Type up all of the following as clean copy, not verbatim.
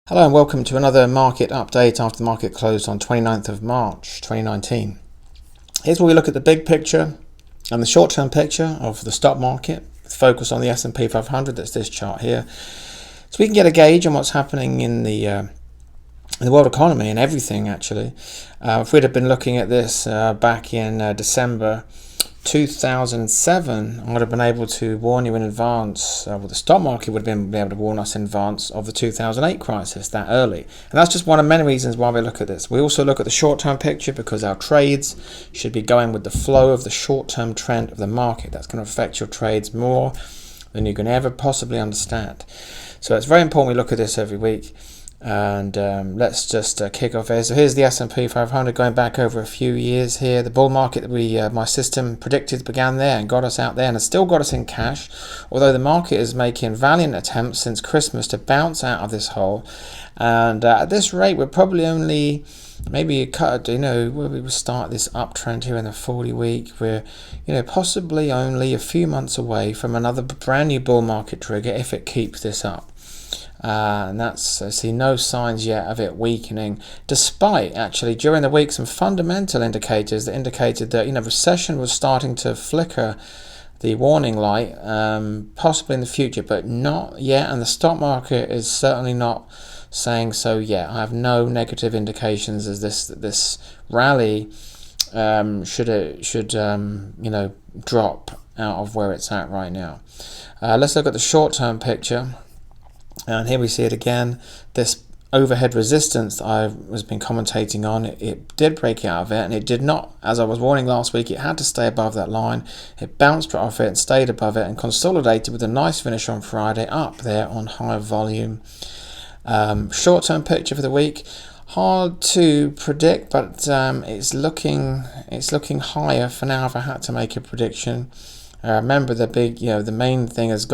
Hello and welcome to another market update after the market closed on 29th of March 2019. Here's where we look at the big picture and the short-term picture of the stock market with focus on the S&P 500. That's this chart here. So we can get a gauge on what's happening in the world economy and everything actually. If we'd have been looking at this back in December 2007, I would have been able to warn you in advance. The stock market would have been able to warn us in advance of the 2008 crisis that early. And that's just one of many reasons why we look at this. We also look at the short-term picture because our trades should be going with the flow of the short-term trend of the market. That's going to affect your trades more than you can ever possibly understand. So it's very important we look at this every week. And let's just kick off here. So here's the S&P 500 going back over a few years here. The bull market that my system predicted began there and got us out there and has still got us in cash, although the market is making valiant attempts since Christmas to bounce out of this hole. And at this rate, we're probably only maybe where we will start this uptrend here in the 40 week. We're possibly only a few months away from another brand new bull market trigger if it keeps this up. And I see no signs yet of it weakening, despite actually during the week some fundamental indicators that indicated that recession was starting to flicker the warning light, possibly in the future, but not yet. And the stock market is certainly not saying so yet. I have no negative indications as this rally should drop out of where it's at right now. Let's look at the short-term picture. And here we see it again, this overhead resistance that I was been commentating on, it did break out of it, and it did not, as I was warning last week, it had to stay above that line. It bounced right off it and stayed above it and consolidated with a nice finish on Friday up there on higher volume. Short-term picture for the week, hard to predict, but it's looking higher for now if I had to make a prediction. Remember the main thing is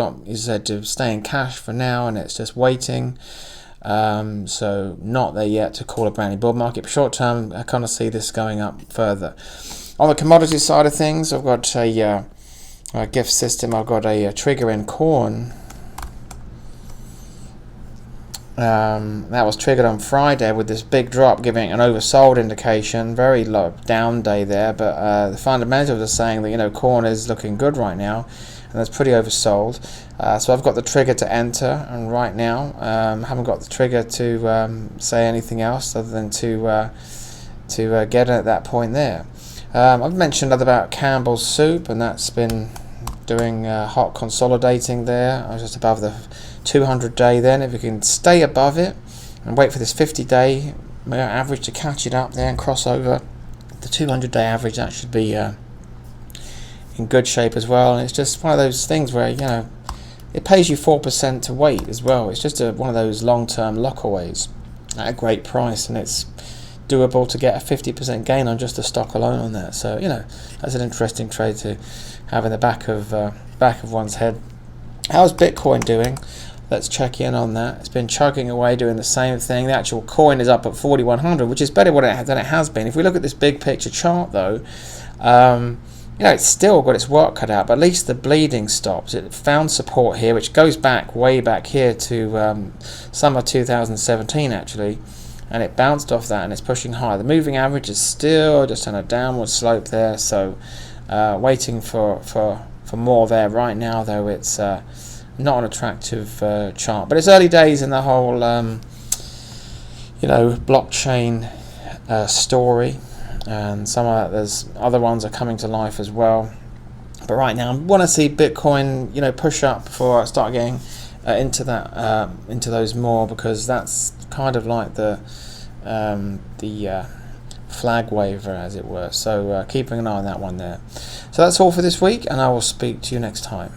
said to stay in cash for now, and it's just waiting. So not there yet to call a brand new bull market. But short term, I kind of see this going up further. On the commodity side of things, I've got a gift system. I've got a trigger in corn. That was triggered on Friday with this big drop, giving an oversold indication. Very low down day there, but the fundamentals are saying that corn is looking good right now, and that's pretty oversold. So I've got the trigger to enter, and right now haven't got the trigger to say anything else other than to get at that point there. I've mentioned about Campbell's soup, and that's been doing hot consolidating there. I was just above the 200-day then. If you can stay above it and wait for this 50-day average to catch it up there and cross over the 200-day average, that should be in good shape as well. And it's just one of those things where it pays you 4% to wait as well. It's just one of those long-term lockaways at a great price, and it's doable to get a 50% gain on just the stock alone on that. So that's an interesting trade to have in the back of one's head. How's Bitcoin doing? Let's check in on that. It's been chugging away doing the same thing. The actual coin is up at 4,100, which is better than it has been. If we look at this big picture chart though, it's still got its work cut out, but at least the bleeding stops. It found support here, which goes way back here to summer 2017 actually, and it bounced off that and it's pushing higher. The moving average is still just on a downward slope there, so waiting for more there. Right now though, it's not an attractive chart, but it's early days in the whole blockchain story, and there's other ones are coming to life as well. But right now I want to see Bitcoin push up before I start getting into those more, because that's kind of like the flag waver, as it were. So keeping an eye on that one there. So that's all for this week, and I will speak to you next time.